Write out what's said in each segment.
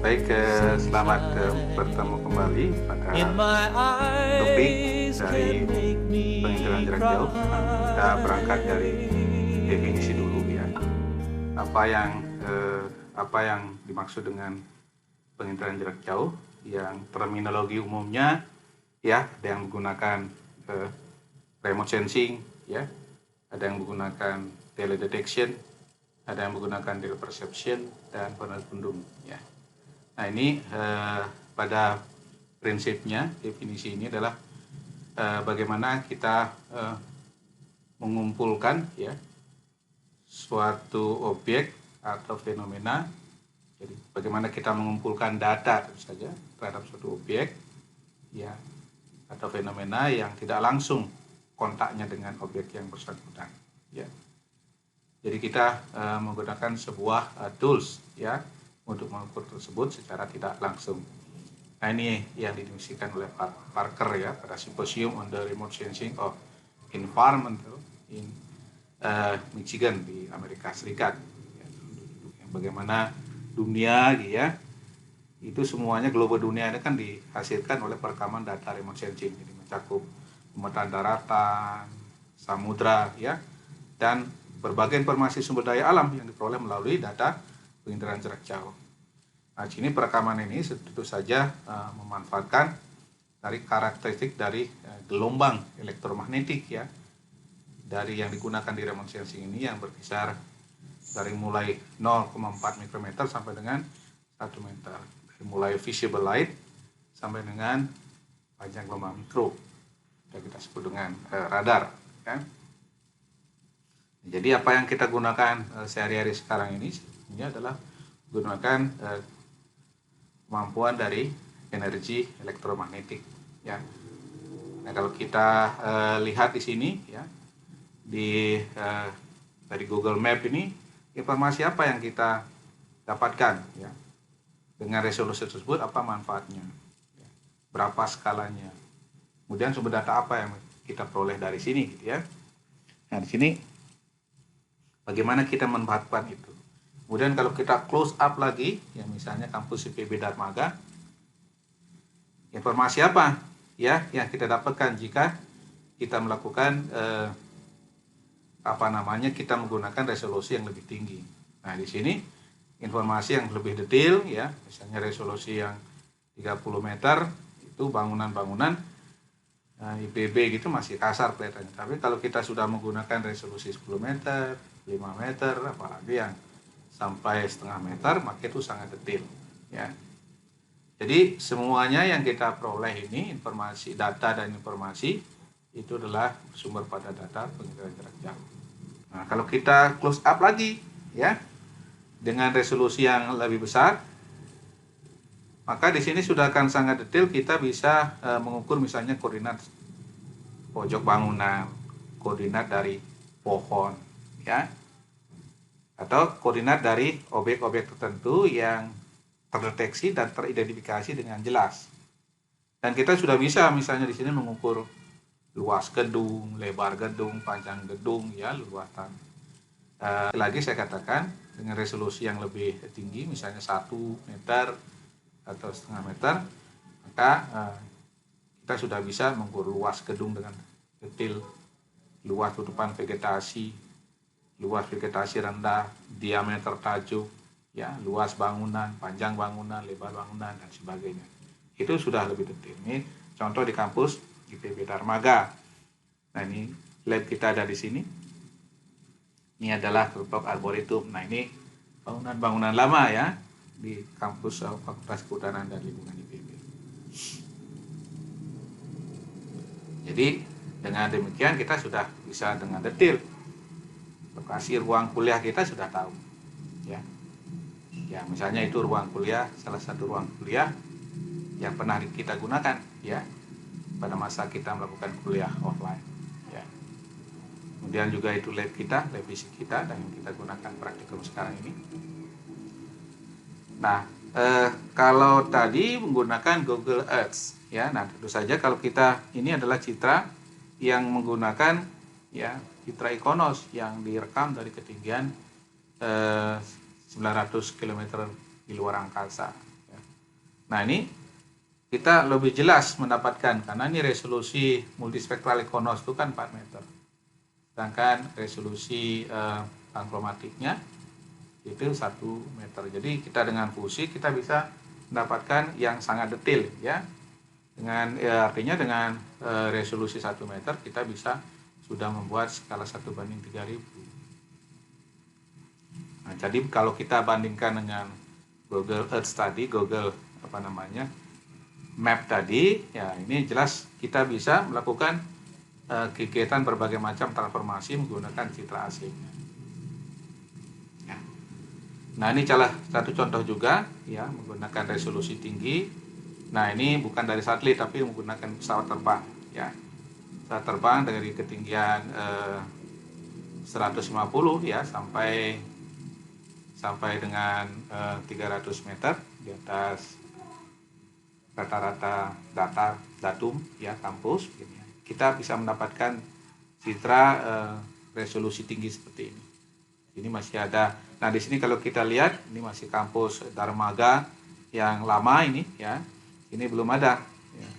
Baik, selamat bertemu kembali pada topik dari penginderaan jarak jauh. Kita berangkat dari definisi dulu ya. Apa yang dimaksud dengan penginderaan jarak jauh? Yang terminologi umumnya ya, ada yang menggunakan remote sensing ya, ada yang menggunakan teledetection, ada yang menggunakan depth perception dan penerbendung ya. Nah ini pada prinsipnya definisi ini adalah bagaimana kita mengumpulkan ya suatu objek atau fenomena. Jadi bagaimana kita mengumpulkan data tentu saja terhadap suatu objek ya atau fenomena yang tidak langsung kontaknya dengan objek yang bersangkutan ya. Jadi kita menggunakan sebuah tools ya untuk mengukur tersebut secara tidak langsung. Nah ini yang didefinisikan oleh Parker ya pada Symposium on the Remote Sensing of Environmental in Michigan di Amerika Serikat. Ya, bagaimana dunia ya itu semuanya global dunia ini kan dihasilkan oleh perekaman data remote sensing, jadi mencakup pemetaan daratan, samudra ya dan berbagai informasi sumber daya alam yang diperoleh melalui data penginderaan jarak jauh. Nah, sini perekaman ini tentu saja memanfaatkan dari karakteristik dari gelombang elektromagnetik ya, dari yang digunakan di remote sensing ini yang berkisar dari mulai 0,4 mikrometer sampai dengan 1 meter, dari mulai visible light sampai dengan panjang gelombang mikro, yang kita sebut dengan radar kan. Jadi apa yang kita gunakan sehari-hari sekarang ini adalah gunakan kemampuan dari energi elektromagnetik ya. Nah kalau kita lihat di sini ya dari Google Map ini, informasi apa yang kita dapatkan ya dengan resolusi tersebut, apa manfaatnya ya, berapa skalanya, kemudian sumber data apa yang kita peroleh dari sini gitu ya. Nah di sini bagaimana kita memanfaatkan itu. Kemudian kalau kita close up lagi, ya misalnya kampus IPB Darmaga, informasi apa ya yang kita dapatkan jika kita melakukan kita menggunakan resolusi yang lebih tinggi. Nah di sini informasi yang lebih detail ya, misalnya resolusi yang 30 meter itu bangunan-bangunan IPB gitu masih kasar kelihatannya. Tapi kalau kita sudah menggunakan resolusi 10 meter, 5 meter, apalagi yang sampai setengah meter, maka itu sangat detail ya. Jadi semuanya yang kita peroleh ini, informasi, data dan informasi itu adalah sumber pada data penginderaan jarak jauh. Nah kalau kita close up lagi ya dengan resolusi yang lebih besar, maka di sini sudah akan sangat detail. Kita bisa mengukur misalnya koordinat pojok bangunan, koordinat dari pohon ya, atau koordinat dari objek-objek tertentu yang terdeteksi dan teridentifikasi dengan jelas. Dan kita sudah bisa misalnya di sini mengukur luas gedung, lebar gedung, panjang gedung ya, luasan. Lagi saya katakan dengan resolusi yang lebih tinggi, misalnya 1 meter atau setengah meter, maka kita sudah bisa mengukur luas gedung dengan detail, luas tutupan vegetasi, luas vegetasi rendah, diameter tajuk, ya, luas bangunan, panjang bangunan, lebar bangunan dan sebagainya. Itu sudah lebih detail. Ini contoh di kampus IPB Darmaga. Nah ini lab kita ada di sini. Ini adalah kelompok arboretum. Nah ini bangunan-bangunan lama ya di kampus Fakultas Kehutanan dan Lingkungan IPB. Jadi dengan demikian kita sudah bisa dengan detail lokasi ruang kuliah kita sudah tahu ya. Ya misalnya itu ruang kuliah, salah satu ruang kuliah yang pernah kita gunakan ya pada masa kita melakukan kuliah offline ya. Kemudian juga itu lab kita, lab fisik kita dan yang kita gunakan praktikum sekarang ini. Nah kalau tadi menggunakan Google Earth ya, nah tentu saja kalau kita ini adalah citra yang menggunakan ya citra IKONOS yang direkam dari ketinggian 900 km di luar angkasa ya. Nah ini kita lebih jelas mendapatkan, karena ini resolusi multispektral Iconos itu kan 4 meter. Sedangkan resolusi pankromatiknya itu 1 meter. Jadi kita dengan fusi kita bisa mendapatkan yang sangat detail ya. Dengan artinya dengan resolusi 1 meter kita bisa sudah membuat skala 1:3000. Nah, jadi kalau kita bandingkan dengan Google Earth tadi, Google Map tadi, ya ini jelas kita bisa melakukan kegiatan berbagai macam transformasi menggunakan citra asing. Ya. Nah ini salah satu contoh juga ya menggunakan resolusi tinggi. Nah ini bukan dari satelit tapi menggunakan pesawat terbang ya. Pesawat terbang dari ketinggian 150 ya sampai dengan 300 meter di atas rata-rata datum ya kampus gitu ya. Kita bisa mendapatkan citra resolusi tinggi seperti ini. Ini masih ada. Nah di sini kalau kita lihat ini masih kampus Darmaga yang lama ini ya. Ini belum ada. Ya.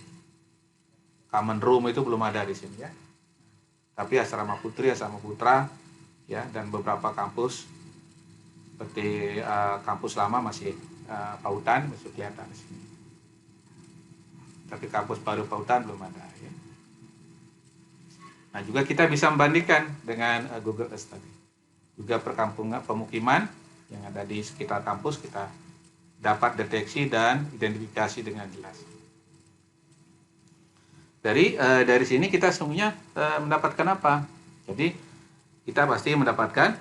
Common room itu belum ada di sini ya. Tapi asrama putri, asrama putra ya dan beberapa kampus seperti kampus lama masih Pautan masih kelihatan di sini. Tapi kampus baru Pautan belum ada ya. Nah juga kita bisa membandingkan dengan Google Earth tadi. Juga perkampungan pemukiman yang ada di sekitar kampus kita dapat deteksi dan identifikasi dengan jelas. Dari sini kita semuanya mendapatkan apa? Jadi kita pasti mendapatkan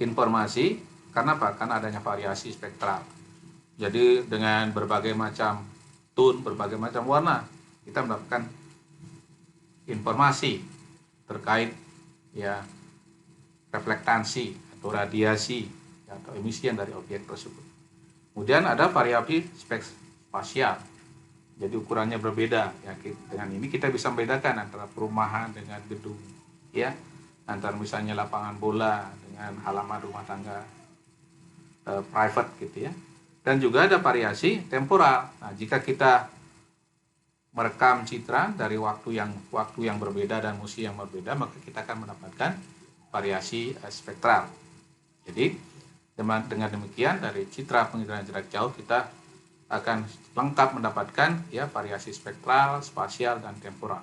informasi karena apa? Karena adanya variasi spektral. Jadi dengan berbagai macam tone, berbagai macam warna, kita mendapatkan informasi terkait ya reflektansi atau radiasi ya, atau emisi dari objek tersebut. Kemudian ada variasi spasial. Jadi ukurannya berbeda ya. Dengan ini kita bisa membedakan antara perumahan dengan gedung ya, antara misalnya lapangan bola dengan halaman rumah tangga private gitu ya. Dan juga ada variasi temporal. Nah, jika kita merekam citra dari waktu yang berbeda dan musi yang berbeda, maka kita akan mendapatkan variasi spektral. Jadi dengan demikian dari citra penginderaan jarak jauh kita akan lengkap mendapatkan ya variasi spektral, spasial dan temporal.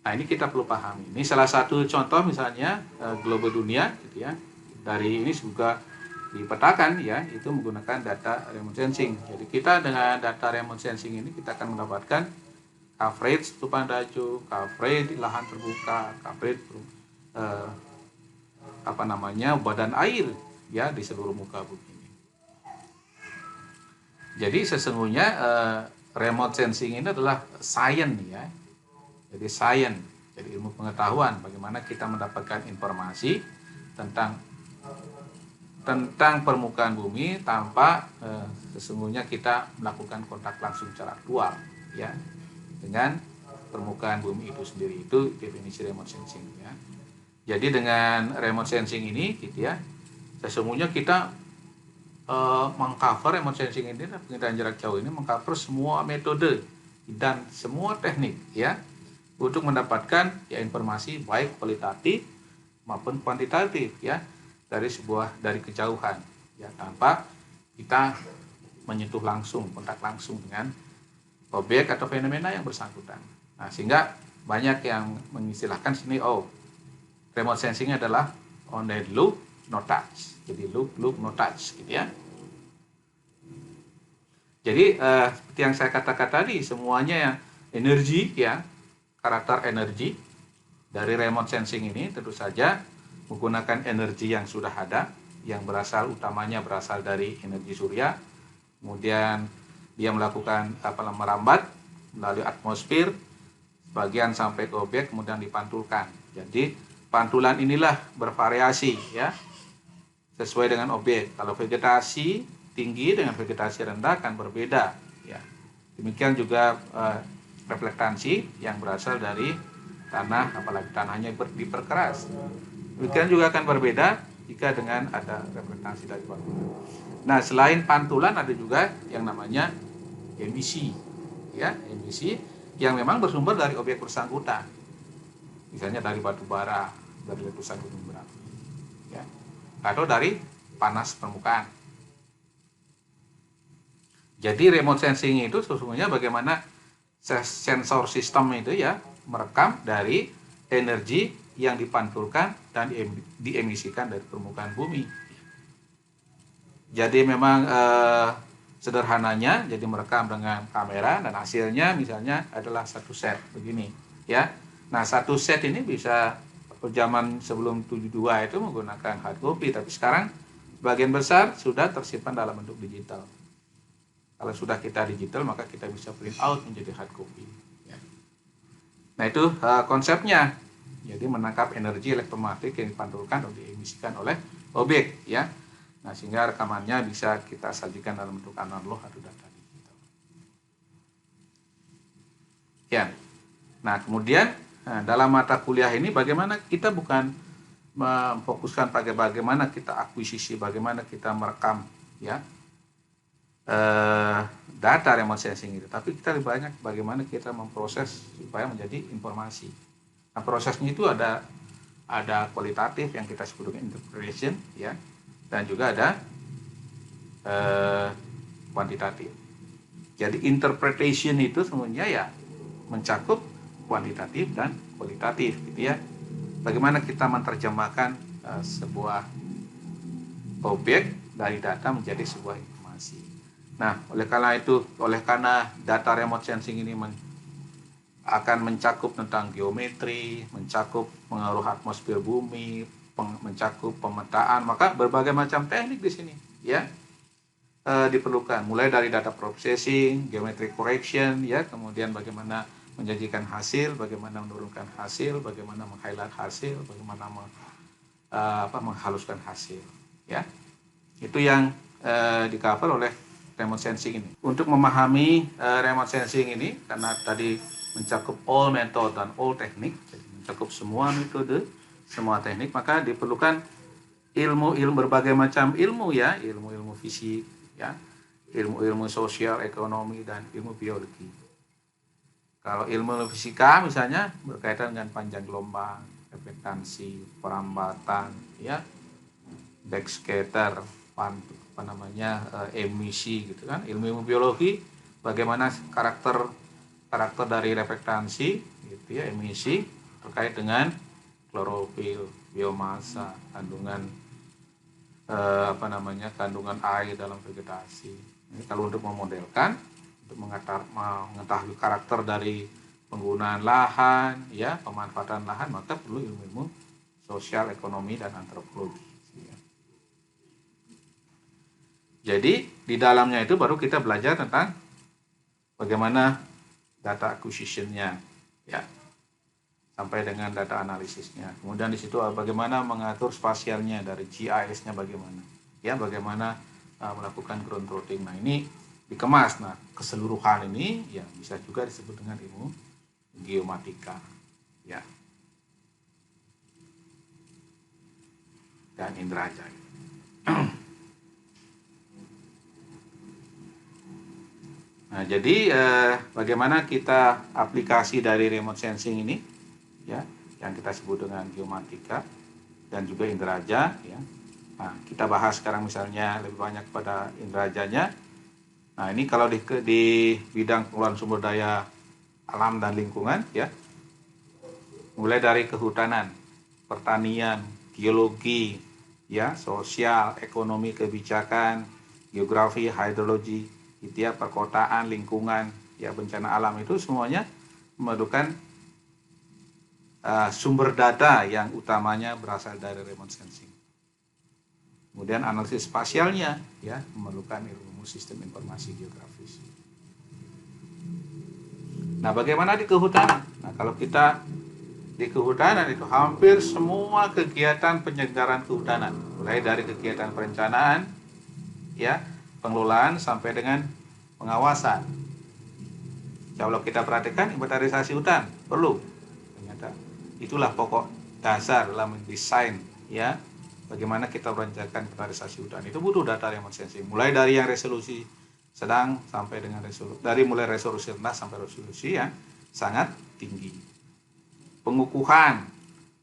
Nah ini kita perlu pahami. Ini salah satu contoh misalnya globe dunia, gitu ya. Dari ini juga dipetakan ya itu menggunakan data remote sensing. Jadi kita dengan data remote sensing ini kita akan mendapatkan coverage tutupan daju, coverage lahan terbuka, coverage badan air ya di seluruh muka bumi ini. Jadi sesungguhnya remote sensing ini adalah science ya. Jadi science, jadi ilmu pengetahuan bagaimana kita mendapatkan informasi tentang permukaan bumi tanpa sesungguhnya kita melakukan kontak langsung secara aktual ya dengan permukaan bumi itu sendiri. Itu definisi remote sensing ya. Jadi dengan remote sensing ini gitu ya sesungguhnya kita mengcover remote sensing ini, penginderaan jarak jauh ini mengcover semua metode dan semua teknik ya untuk mendapatkan ya informasi baik kualitatif maupun kuantitatif ya dari kejauhan ya tanpa kita menyentuh langsung, kontak langsung dengan objek atau fenomena yang bersangkutan. Nah, sehingga banyak yang mengistilahkan sini remote sensing adalah only look no touch. Jadi look no touch gitu ya. Jadi seperti yang saya katakan tadi semuanya yang energi ya, karakter energi dari remote sensing ini tentu saja menggunakan energi yang sudah ada, yang utamanya berasal dari energi surya, kemudian dia melakukan merambat melalui atmosfer, sebagian sampai ke objek, kemudian dipantulkan. Jadi pantulan inilah bervariasi ya, sesuai dengan objek. Kalau vegetasi tinggi dengan vegetasi rendah akan berbeda. Ya. Demikian juga reflektansi yang berasal dari tanah, apalagi tanahnya diperkeras. Demikian juga akan berbeda jika dengan ada reflektasi dari bangunan. Nah, selain pantulan ada juga yang namanya emisi, ya, emisi yang memang bersumber dari objek bersangkutan, misalnya dari batu bara, dari letusan gunung berapi, ya, atau dari panas permukaan. Jadi remote sensing itu sesungguhnya bagaimana sensor sistem itu ya merekam dari energi yang dipantulkan dan diemisikan dari permukaan bumi. Jadi memang sederhananya jadi merekam dengan kamera dan hasilnya misalnya adalah satu set begini ya. Nah, satu set ini bisa zaman sebelum 72 itu menggunakan hard copy, tapi sekarang bagian besar sudah tersimpan dalam bentuk digital. Kalau sudah kita digital maka kita bisa print out menjadi hard copy ya. Nah, itu konsepnya. Jadi menangkap energi elektromagnetik yang dipantulkan atau diemisikan oleh objek ya. Nah, sehingga rekamannya bisa kita sajikan dalam bentuk analog atau data digital. Ya. Nah, kemudian dalam mata kuliah ini bagaimana kita bukan memfokuskan pada bagaimana kita akuisisi, bagaimana kita merekam ya data remote sensing itu, tapi kita lebih banyak bagaimana kita memproses supaya menjadi informasi. Nah, prosesnya itu ada kualitatif yang kita sebut dengan interpretation ya, dan juga ada kuantitatif. Jadi interpretation itu sebenarnya ya mencakup kuantitatif dan kualitatif gitu ya. Bagaimana kita menerjemahkan sebuah objek dari data menjadi sebuah informasi. Nah, oleh karena data remote sensing ini akan mencakup tentang geometri, mencakup pengaruh atmosfer bumi, mencakup pemetaan, maka berbagai macam teknik di sini ya diperlukan, mulai dari data processing, geometric correction ya, kemudian bagaimana menjanjikan hasil, bagaimana menurunkan hasil, bagaimana meng-highlight hasil, bagaimana menghaluskan hasil ya. Itu yang di-cover oleh remote sensing ini. Untuk memahami remote sensing ini, karena tadi mencakup all method dan all teknik, jadi mencakup semua metode, semua teknik, maka diperlukan berbagai macam ilmu ya, ilmu fisik ya, ilmu sosial, ekonomi, dan ilmu biologi. Kalau ilmu fisika misalnya berkaitan dengan panjang gelombang, reflektansi, perambatan ya, backscatter, emisi gitu kan. Ilmu biologi bagaimana karakter dari reflektansi gitu ya, emisi terkait dengan klorofil, biomasa, kandungan kandungan air dalam vegetasi. Ini kalau untuk memodelkan, untuk mengetahui karakter dari penggunaan lahan ya, pemanfaatan lahan, maka perlu ilmu sosial, ekonomi, dan antropologi. Jadi di dalamnya itu baru kita belajar tentang bagaimana data acquisition-nya ya, sampai dengan data analisisnya. Kemudian di situ bagaimana mengatur spasialnya, dari GIS-nya bagaimana ya, bagaimana melakukan ground routing. Nah, ini dikemas. Nah, keseluruhan ini ya bisa juga disebut dengan ilmu geomatika ya, dan inderaja. Nah, jadi bagaimana kita aplikasi dari remote sensing ini ya, yang kita sebut dengan geomatika dan juga inderaja ya. Nah, kita bahas sekarang misalnya lebih banyak pada inderajanya. Nah, ini kalau di bidang pengelolaan sumber daya alam dan lingkungan ya, mulai dari kehutanan, pertanian, geologi ya, sosial, ekonomi, kebijakan, geografi, hidrologi, gitu ya, perkotaan, lingkungan, ya, bencana alam, itu semuanya memerlukan sumber data yang utamanya berasal dari remote sensing. Kemudian analisis spasialnya ya, memerlukan ilmu sistem informasi geografis. Nah, bagaimana di kehutanan? Nah, kalau kita di kehutanan itu hampir semua kegiatan penyelenggaraan kehutanan, mulai dari kegiatan perencanaan ya, pengelolaan sampai dengan pengawasan. Kalau kita perhatikan inventarisasi hutan perlu, ternyata itulah pokok dasar dalam mendesain ya bagaimana kita merencanakan inventarisasi hutan. Itu butuh data remote sensing. Mulai dari yang resolusi sedang sampai dengan mulai resolusi rendah sampai resolusi yang sangat tinggi. Pengukuhan,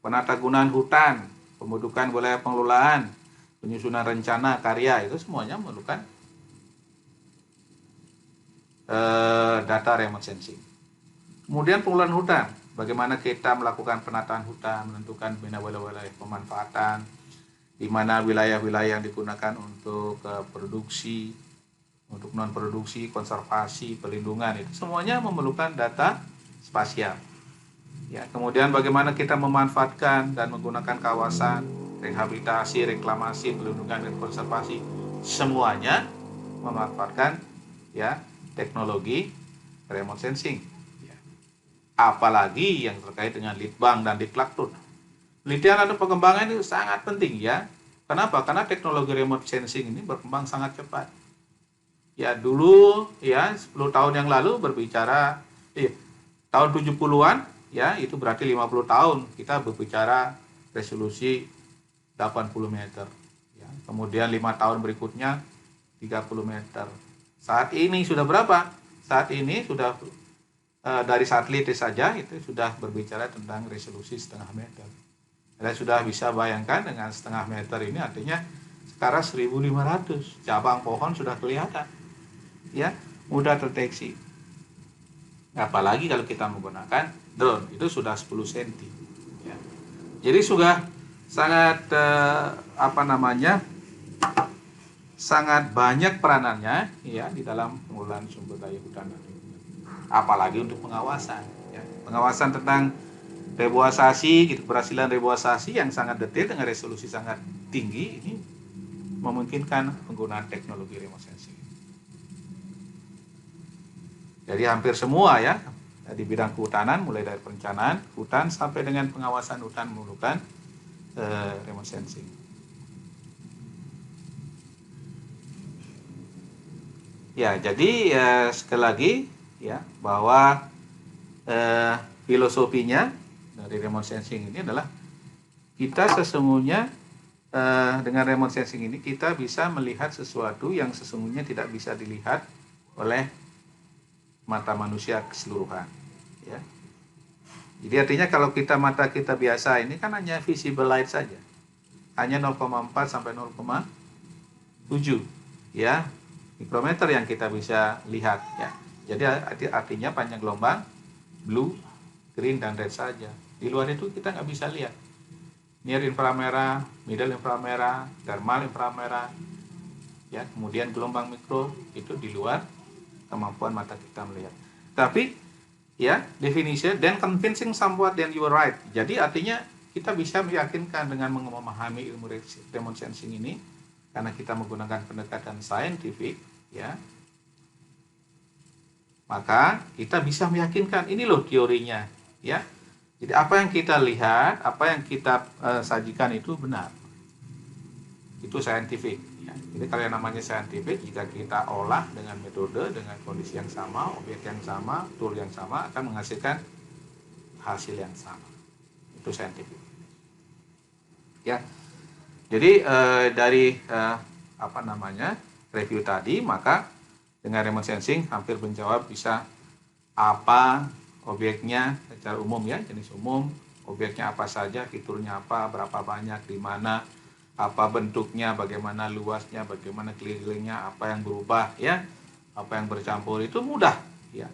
penatagunaan hutan, pembentukan wilayah pengelolaan, penyusunan rencana karya, itu semuanya memerlukan data remote sensing. Kemudian pengelolaan hutan, bagaimana kita melakukan penataan hutan, menentukan wilayah pemanfaatan, di mana wilayah-wilayah yang digunakan untuk produksi, untuk non produksi, konservasi, pelindungan, itu semuanya memerlukan data spasial. Ya, kemudian bagaimana kita memanfaatkan dan menggunakan kawasan, rehabilitasi, reklamasi, pelindungan dan konservasi, semuanya memanfaatkan ya teknologi remote sensing. Ya. Apalagi yang terkait dengan litbang dan ditlaktur. Penelitian dan pengembangan itu sangat penting ya. Kenapa? Karena teknologi remote sensing ini berkembang sangat cepat. Ya dulu ya 10 tahun yang lalu berbicara tahun 70-an ya itu berarti 50 tahun kita berbicara resolusi 80 meter. Ya, kemudian 5 tahun berikutnya 30 meter. Saat ini sudah berapa? Saat ini sudah dari satelit saja itu sudah berbicara tentang resolusi setengah meter. Anda sudah bisa bayangkan dengan setengah meter ini artinya sekarang 1.500 cabang pohon sudah kelihatan, ya mudah terdeteksi. Apalagi kalau kita menggunakan drone itu sudah 10 cm. Ya. Jadi sudah sangat sangat banyak peranannya ya di dalam pengelolaan sumber daya hutan dan lingkungan. Apalagi untuk pengawasan, ya. Pengawasan tentang reboisasi, keberhasilan reboisasi yang sangat detail dengan resolusi sangat tinggi ini memungkinkan penggunaan teknologi remote sensing. Jadi hampir semua ya di bidang kehutanan mulai dari perencanaan hutan sampai dengan pengawasan hutan memerlukan remote sensing. Ya, jadi sekali lagi ya bahwa filosofinya dari remote sensing ini adalah kita sesungguhnya dengan remote sensing ini kita bisa melihat sesuatu yang sesungguhnya tidak bisa dilihat oleh mata manusia keseluruhan. Ya. Jadi artinya kalau mata kita biasa ini kan hanya visible light saja, hanya 0,4 sampai 0,7 ya mikrometer yang kita bisa lihat. Ya. Jadi artinya panjang gelombang blue, green dan red saja. Di luar itu kita nggak bisa lihat. Near inframerah, middle inframerah, thermal inframerah, ya kemudian gelombang mikro itu di luar kemampuan mata kita melihat. Tapi ya definisi dan convincing somewhat then you are right. Jadi artinya kita bisa meyakinkan dengan memahami ilmu remote sensing ini karena kita menggunakan pendekatan saintifik, ya. Maka kita bisa meyakinkan ini loh teorinya, ya. Jadi apa yang kita lihat, apa yang kita sajikan itu benar. Itu saintifik. Ya. Jadi kalau yang namanya saintifik, jika kita olah dengan metode, dengan kondisi yang sama, objek yang sama, tool yang sama, akan menghasilkan hasil yang sama. Itu saintifik. Ya. Jadi dari review tadi, maka dengan remote sensing hampir menjawab bisa apa objeknya secara umum ya, jenis umum, objeknya apa saja, fiturnya apa, berapa banyak, di mana, apa bentuknya, bagaimana luasnya, bagaimana kelilingnya, apa yang berubah ya, apa yang bercampur, itu mudah ya.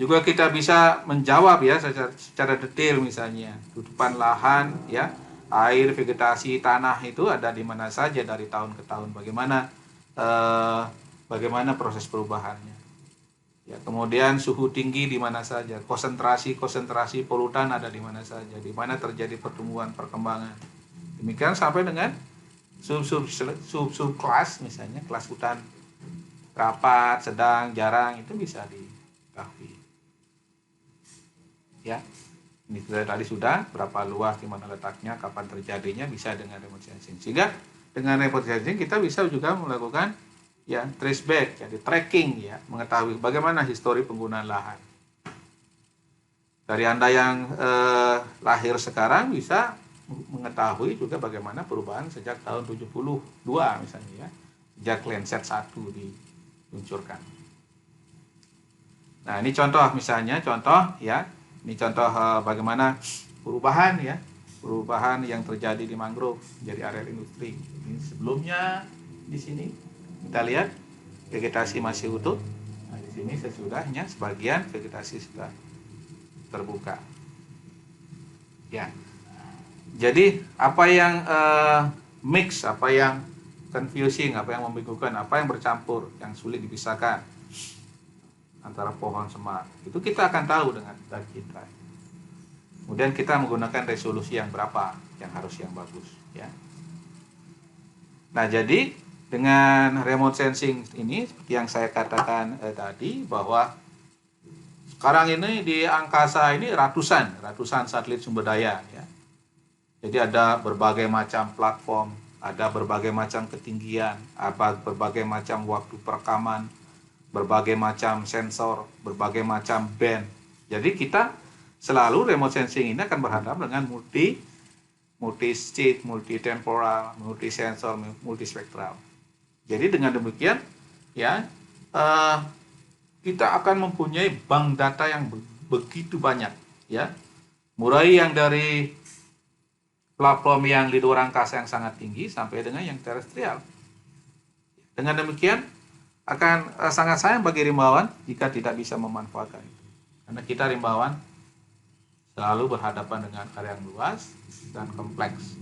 Juga kita bisa menjawab ya secara detail misalnya tutupan lahan ya, air, vegetasi, tanah itu ada di mana saja dari tahun ke tahun, bagaimana proses perubahannya. Ya, kemudian suhu tinggi di mana saja, konsentrasi polutan ada di mana saja, di mana terjadi pertumbuhan perkembangan. Demikian sampai dengan sub kelas, misalnya kelas hutan rapat, sedang, jarang, itu bisa diketahui. Ya, ini tadi sudah berapa luas, di mana letaknya, kapan terjadinya, bisa dengan remote sensing. Sehingga dengan remote sensing kita bisa juga melakukan ya trace back, jadi tracking ya, mengetahui bagaimana histori penggunaan lahan. Dari Anda yang lahir sekarang bisa mengetahui juga bagaimana perubahan sejak tahun 72 misalnya ya, sejak Landsat 1 diluncurkan. Nah, ini contoh misalnya, ini contoh bagaimana perubahan yang terjadi di mangrove jadi area industri. Ini sebelumnya di sini kita lihat vegetasi masih utuh. Nah, di sini sesudahnya sebagian vegetasi sudah terbuka. Ya. Jadi apa yang mix, apa yang confusing, apa yang membingungkan, apa yang bercampur, yang sulit dipisahkan antara pohon semar, itu kita akan tahu dengan data kita. Kemudian kita menggunakan resolusi yang berapa, yang harus yang bagus, ya. Nah, jadi dengan remote sensing ini, seperti yang saya katakan tadi, bahwa sekarang ini di angkasa ini ratusan satelit sumber daya, ya. Jadi ada berbagai macam platform, ada berbagai macam ketinggian, berbagai macam waktu perekaman, berbagai macam sensor, berbagai macam band. Jadi kita selalu remote sensing ini akan berhadapan dengan multi state, multi temporal, multi sensor, multi spektral. Jadi dengan demikian ya kita akan mempunyai bank data yang begitu banyak, ya. Mulai yang dari platform yang di luar angkasa yang sangat tinggi sampai dengan yang terestrial. Dengan demikian akan sangat sayang bagi rimbawan jika tidak bisa memanfaatkan itu. Karena kita rimbawan selalu berhadapan dengan area yang luas dan kompleks.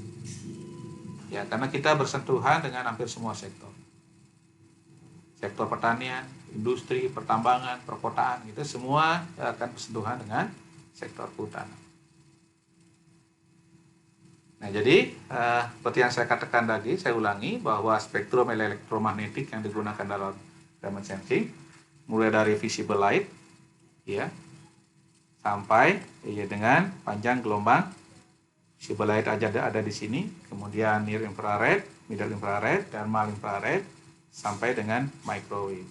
Ya, karena kita bersentuhan dengan hampir semua sektor. Sektor pertanian, industri, pertambangan, perkotaan, itu semua akan bersentuhan dengan sektor kehutanan. Nah, jadi seperti yang saya katakan tadi, saya ulangi bahwa spektrum elektromagnetik yang digunakan dalam remote sensing mulai dari visible light, ya, sampai ya dengan panjang gelombang. Visible light ada di sini, kemudian near infrared, middle infrared, thermal infrared, sampai dengan microwave.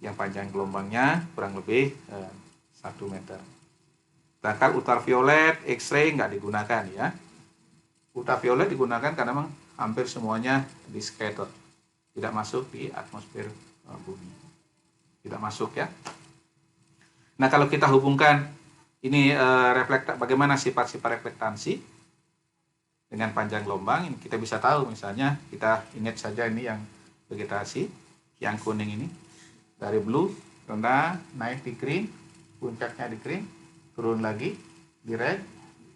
Yang panjang gelombangnya kurang lebih 1 meter. Sedangkan ultraviolet, X-ray nggak digunakan, ya. Ultraviolet digunakan karena memang hampir semuanya di scatter, tidak masuk di atmosfer bumi, tidak masuk, ya. Nah, kalau kita hubungkan ini bagaimana sifat-sifat reflektansi dengan panjang gelombang, ini kita bisa tahu. Misalnya kita ingat saja ini yang vegetasi, yang kuning ini dari blue rendah naik di green, puncaknya di green, turun lagi di red,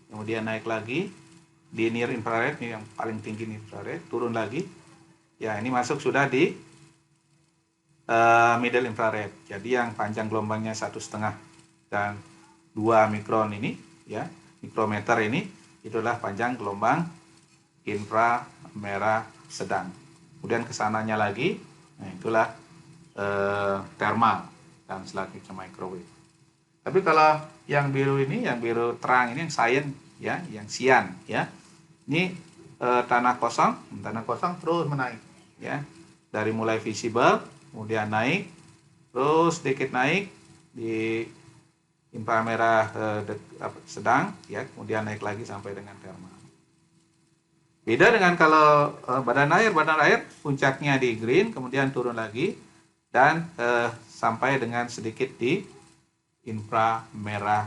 kemudian naik lagi di near infrared, ini yang paling tinggi near infrared, turun lagi, ya, ini masuk sudah di middle infrared. Jadi yang panjang gelombangnya 1,5 dan 2 mikron ini, ya, mikrometer ini, itulah panjang gelombang inframerah sedang. Kemudian kesananya lagi, nah itulah thermal dan selanjutnya microwave. Tapi kalau yang biru ini, yang biru terang ini yang cyan, ya, yang cyan, ya. Ini tanah kosong terus menaik, ya. Dari mulai visible, kemudian naik, terus sedikit naik di inframerah sedang, ya, kemudian naik lagi sampai dengan thermal. Beda dengan kalau badan air puncaknya di green, kemudian turun lagi dan sampai dengan sedikit di inframerah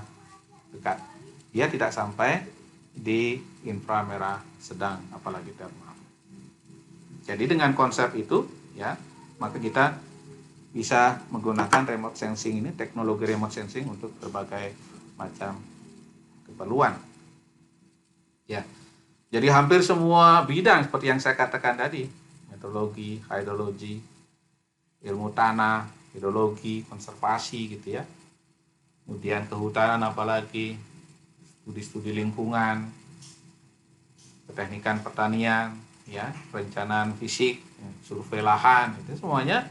dekat. Dia tidak sampai di inframerah sedang, apalagi thermal. Jadi dengan konsep itu, ya, maka kita bisa menggunakan remote sensing ini, teknologi remote sensing untuk berbagai macam keperluan. Ya. Jadi hampir semua bidang seperti yang saya katakan tadi, meteorologi, hidrologi, ilmu tanah, hidrologi, konservasi, gitu, ya. Kemudian kehutanan, apalagi studi lingkungan, keteknikan pertanian, ya, perencanaan fisik, survei lahan, itu semuanya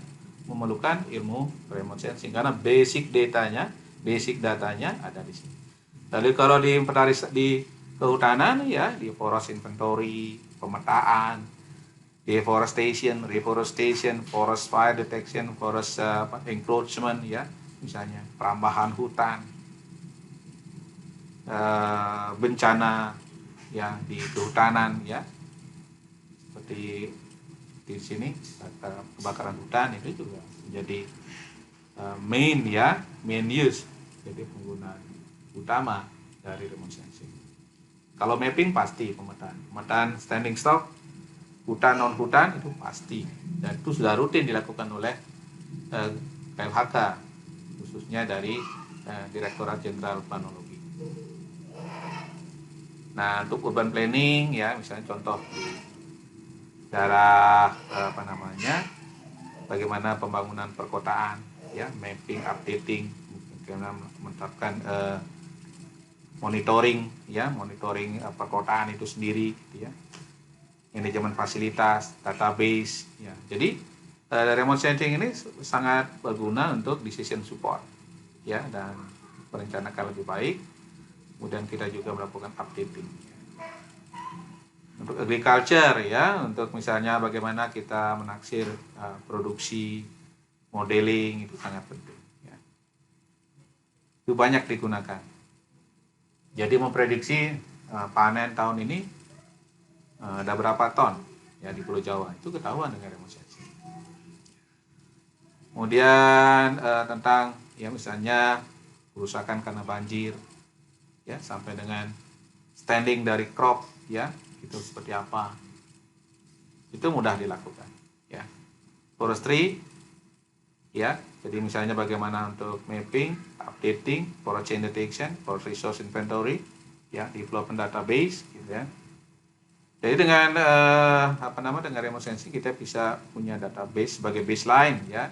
memerlukan ilmu remote sensing karena basic datanya ada di sini. Lalu kalau di kehutanan, ya, di forest inventory, pemetaan, deforestation, reforestation, forest fire detection, forest encroachment, ya, misalnya perambahan hutan, bencana yang di kehutanan ya, seperti di sini kebakaran hutan itu juga menjadi main use, jadi penggunaan utama dari remote sensing. Kalau mapping pasti pemetaan standing stock, hutan non hutan itu pasti, dan itu sudah rutin dilakukan oleh KLHK, khususnya dari Direktorat Jenderal Planologi. Nah, untuk urban planning ya, misalnya contoh di daerah bagaimana pembangunan perkotaan ya, mapping, updating, bagaimana menetapkan monitoring perkotaan itu sendiri gitu ya, manajemen fasilitas, database ya. Jadi remote sensing ini sangat berguna untuk decision support ya, dan merencanakan lebih baik. Kemudian kita juga melakukan updating. Untuk agriculture ya, untuk misalnya bagaimana kita menaksir produksi, modeling itu sangat penting ya. Itu banyak digunakan. Jadi memprediksi panen tahun ini ada berapa ton ya di Pulau Jawa, itu ketahuan dengan remote sensing. Kemudian tentang ya misalnya kerusakan karena banjir ya, sampai dengan standing dari crop ya, itu seperti apa, itu mudah dilakukan ya. Forestry ya, jadi misalnya bagaimana untuk mapping, updating, forest chain detection, forest resource inventory ya, development database gitu ya. Jadi dengan dengan remote sensing kita bisa punya database sebagai baseline ya,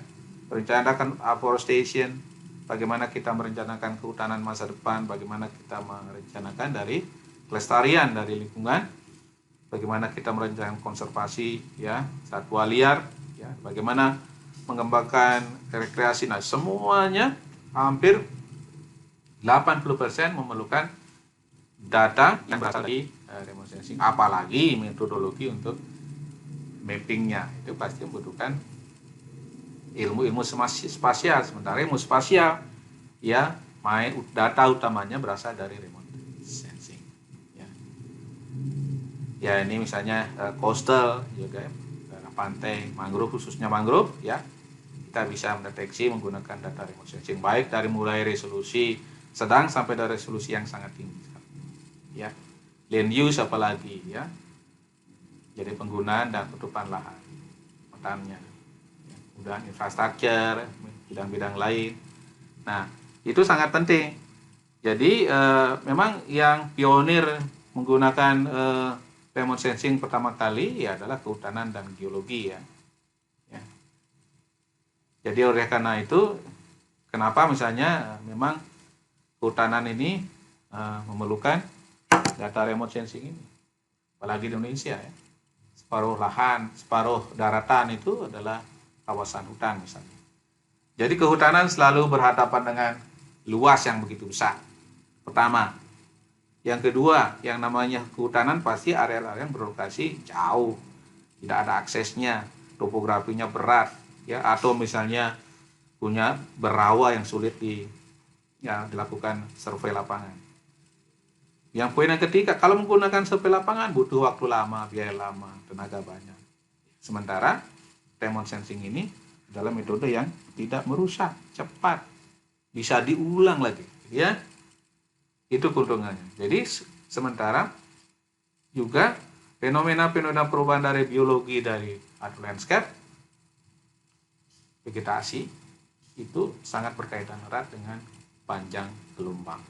merencanakan afforestation, bagaimana kita merencanakan kehutanan masa depan, bagaimana kita merencanakan dari kelestarian dari lingkungan, bagaimana kita merencanakan konservasi ya, satwa liar ya, bagaimana mengembangkan rekreasi. Nah, semuanya hampir 80% memerlukan data yang berasal dari remote sensing, apalagi metodologi untuk mappingnya itu pasti membutuhkan ilmu spasial. Sementara ilmu spasial ya, data utamanya berasal dari remote sensing ya. Ya ini misalnya coastal juga ya, daerah pantai, mangrove, khususnya mangrove ya, kita bisa mendeteksi menggunakan data remote sensing, baik dari mulai resolusi sedang sampai dari resolusi yang sangat tinggi ya. Land use apalagi ya, jadi penggunaan dan tutupan lahan hutannya, dan infrastruktur, bidang-bidang lain. Nah, itu sangat penting. Jadi memang yang pionir menggunakan remote sensing pertama kali ya adalah kehutanan dan geologi ya. Jadi oleh karena itu, kenapa misalnya memang kehutanan ini memerlukan data remote sensing ini, apalagi di Indonesia ya. Separuh lahan, separuh daratan itu adalah kawasan hutan misalnya. Jadi kehutanan selalu berhadapan dengan luas yang begitu besar. Pertama. Yang kedua, yang namanya kehutanan pasti area-area yang berlokasi jauh, tidak ada aksesnya, topografinya berat, ya, atau misalnya punya berawa yang sulit dilakukan survei lapangan. Yang poin yang ketiga, kalau menggunakan survei lapangan butuh waktu lama, biaya lama, tenaga banyak. Sementara remote sensing ini adalah metode yang tidak merusak, cepat, bisa diulang lagi, ya. Itu keuntungannya. Jadi sementara juga fenomena-fenomena perubahan dari biologi dari landscape, vegetasi itu sangat berkaitan erat dengan panjang gelombang.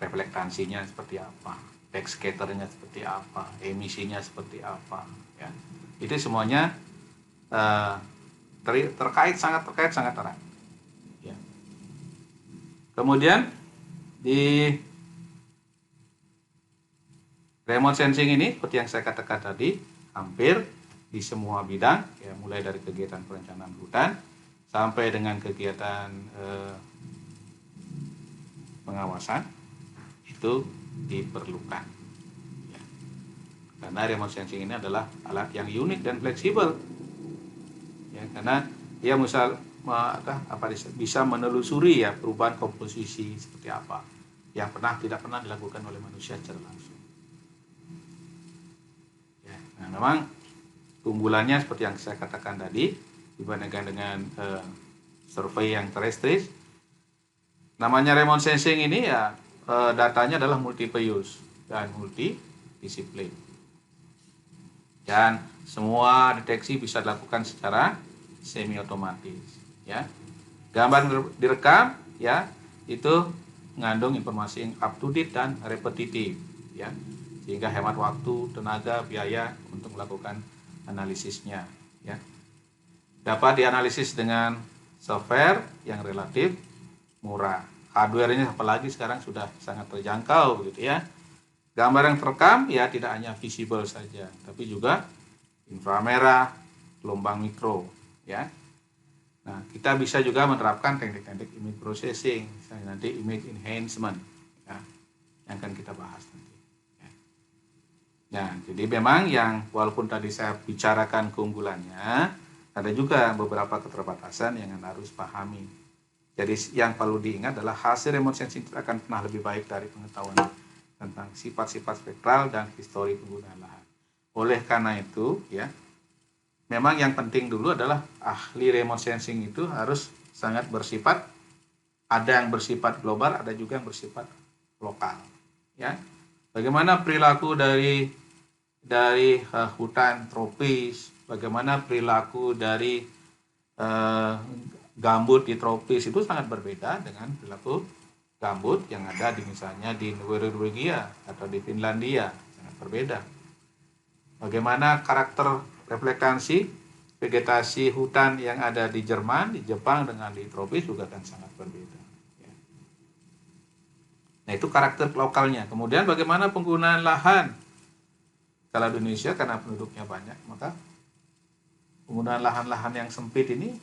Reflektansinya seperti apa, backscatternya seperti apa, emisinya seperti apa, ya. Itu semuanya sangat terkait erat. Ya. Kemudian di remote sensing ini, seperti yang saya katakan tadi, hampir di semua bidang, ya, mulai dari kegiatan perencanaan hutan sampai dengan kegiatan pengawasan itu diperlukan. Ya. Karena remote sensing ini adalah alat yang unik dan fleksibel, ya, karena dia bisa menelusuri ya perubahan komposisi seperti apa, yang tidak pernah dilakukan oleh manusia secara langsung. Ya, nah memang keunggulannya seperti yang saya katakan tadi dibandingkan dengan survei yang terrestris. Namanya remote sensing ini ya datanya adalah multiple use dan multidisiplin. Dan semua deteksi bisa dilakukan secara semi otomatis, ya. Gambar direkam, ya, itu mengandung informasi yang up to date dan repetitif, ya, sehingga hemat waktu, tenaga, biaya untuk melakukan analisisnya, ya. Dapat dianalisis dengan software yang relatif murah. Hardware-nya apalagi sekarang sudah sangat terjangkau, begitu ya. Gambar yang terekam ya tidak hanya visible saja, tapi juga inframerah, gelombang mikro, ya. Nah, kita bisa juga menerapkan teknik-teknik image processing, misalnya nanti image enhancement, ya, yang akan kita bahas nanti. Ya. Nah, jadi memang yang walaupun tadi saya bicarakan keunggulannya, ada juga beberapa keterbatasan yang harus pahami. Jadi yang perlu diingat adalah hasil remote sensing akan pernah lebih baik dari pengetahuan tentang sifat-sifat spektral dan histori penggunaan lahan. Oleh karena itu, ya, memang yang penting dulu adalah ahli remote sensing itu harus sangat bersifat, ada yang bersifat global, ada juga yang bersifat lokal, ya. Bagaimana perilaku dari hutan tropis, bagaimana perilaku dari gambut di tropis itu sangat berbeda dengan perilaku gambut yang ada di misalnya di Norwegia atau di Finlandia, sangat berbeda. Bagaimana karakter refleksi vegetasi hutan yang ada di Jerman, di Jepang dengan di tropis juga akan sangat berbeda. Nah, itu karakter lokalnya. Kemudian bagaimana penggunaan lahan? Kalau di Indonesia karena penduduknya banyak, maka penggunaan lahan-lahan yang sempit ini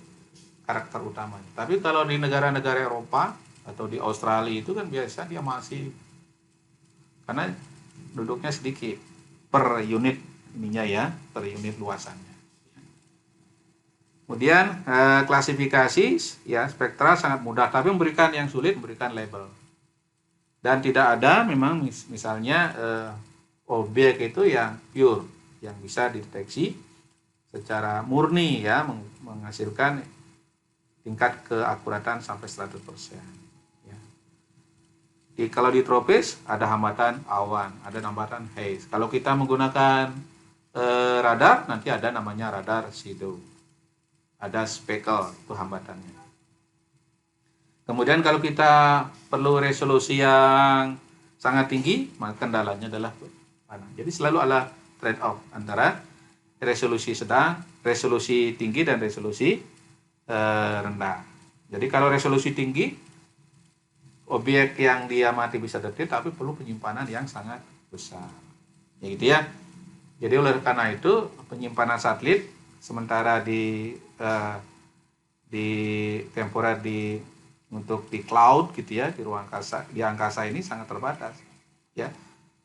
karakter utamanya. Tapi kalau di negara-negara Eropa atau di Australia itu kan biasa dia masih, karena duduknya sedikit per unit ininya ya, per unit luasannya. Kemudian klasifikasi ya spektral sangat mudah, tapi memberikan yang sulit memberikan label. Dan tidak ada memang misalnya objek itu yang pure, yang bisa dideteksi secara murni ya, menghasilkan tingkat keakuratan sampai 100%. Kalau di tropis ada hambatan awan, ada hambatan haze. Kalau kita menggunakan radar, nanti ada namanya radar shadow, ada speckle, itu hambatannya. Kemudian kalau kita perlu resolusi yang sangat tinggi, maka kendalanya adalah mana. Jadi selalu ada trade off antara resolusi sedang, resolusi tinggi dan resolusi rendah. Jadi kalau resolusi tinggi, objek yang diamati bisa detil, tapi perlu penyimpanan yang sangat besar, ya gitu ya. Jadi oleh karena itu penyimpanan satelit sementara di temporary untuk di cloud gitu ya, di ruang angkasa, di angkasa ini sangat terbatas, ya.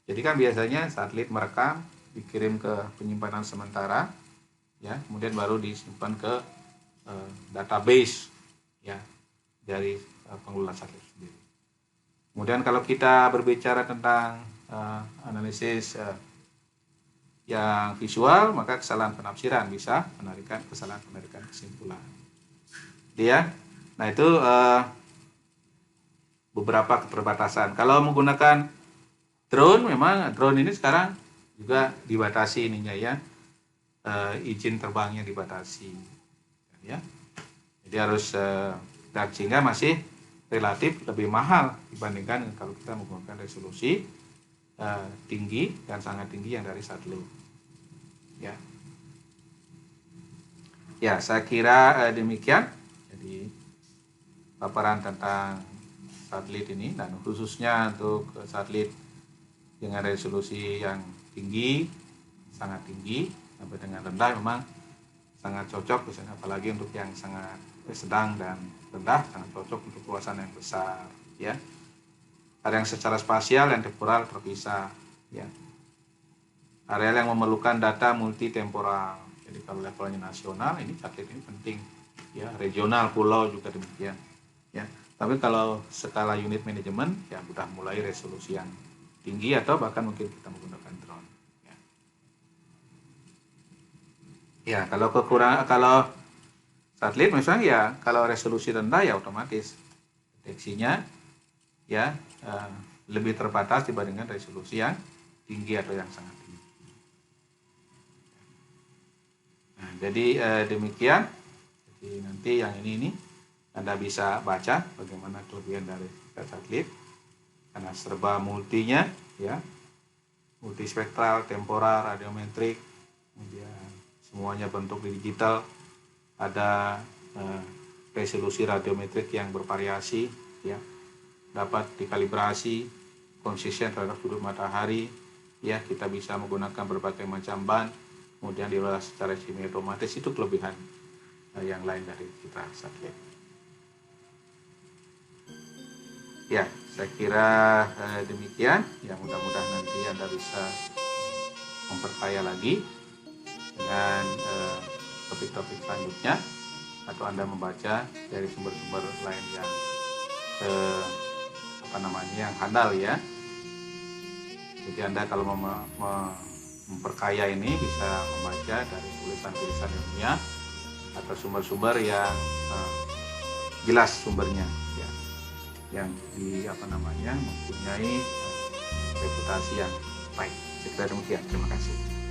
Jadi kan biasanya satelit merekam, dikirim ke penyimpanan sementara, ya, kemudian baru disimpan ke database, ya, dari pengelola satelit sendiri. Kemudian kalau kita berbicara tentang analisis yang visual, maka kesalahan penafsiran bisa menarikan kesalahan penarikan kesimpulan. Dia, nah itu beberapa keterbatasan. Kalau menggunakan drone, memang drone ini sekarang juga dibatasi ininya ya, izin terbangnya dibatasi, ya. Jadi harus dan sehingga masih relatif lebih mahal dibandingkan kalau kita menggunakan resolusi tinggi dan sangat tinggi yang dari satelit. Ya, ya saya kira demikian. Jadi paparan tentang satelit ini, dan khususnya untuk satelit dengan resolusi yang tinggi, sangat tinggi sampai dengan rendah memang sangat cocok, misalnya apalagi untuk yang sangat sedang dan rendah sangat cocok untuk luasan yang besar, ya. Ada yang secara spasial dan temporal terpisah, ya. Area yang memerlukan data multitemporal. Jadi kalau levelnya nasional, ini satelit ini penting, ya. Regional, pulau juga demikian, ya. Tapi kalau skala unit manajemen ya udah mulai resolusi yang tinggi atau bahkan mungkin kita menggunakan drone. Ya, kalau satelit misalnya ya kalau resolusi rendah ya otomatis deteksinya ya lebih terbatas dibandingkan resolusi yang tinggi atau yang sangat tinggi. Nah, jadi demikian. Jadi nanti yang ini Anda bisa baca bagaimana kelebihan dari satelit karena serba multinya ya, multispektral, temporal, radiometrik, kemudian semuanya bentuk digital, ada resolusi radiometrik yang bervariasi ya, dapat dikalibrasi konsisten terhadap sudut matahari ya, kita bisa menggunakan berbagai macam ban, kemudian diolah secara semi otomatis. Itu kelebihan yang lain dari kita satelit. Ya, saya kira demikian. Ya, mudah-mudahan nanti Anda bisa memperkaya lagi dengan topik-topik selanjutnya, atau Anda membaca dari sumber-sumber lain yang yang handal ya. Jadi Anda kalau memperkaya ini bisa membaca dari tulisan-tulisan ilmiah atau sumber-sumber yang jelas sumbernya ya, yang mempunyai reputasi yang baik. Saya kira demikian. Terima kasih.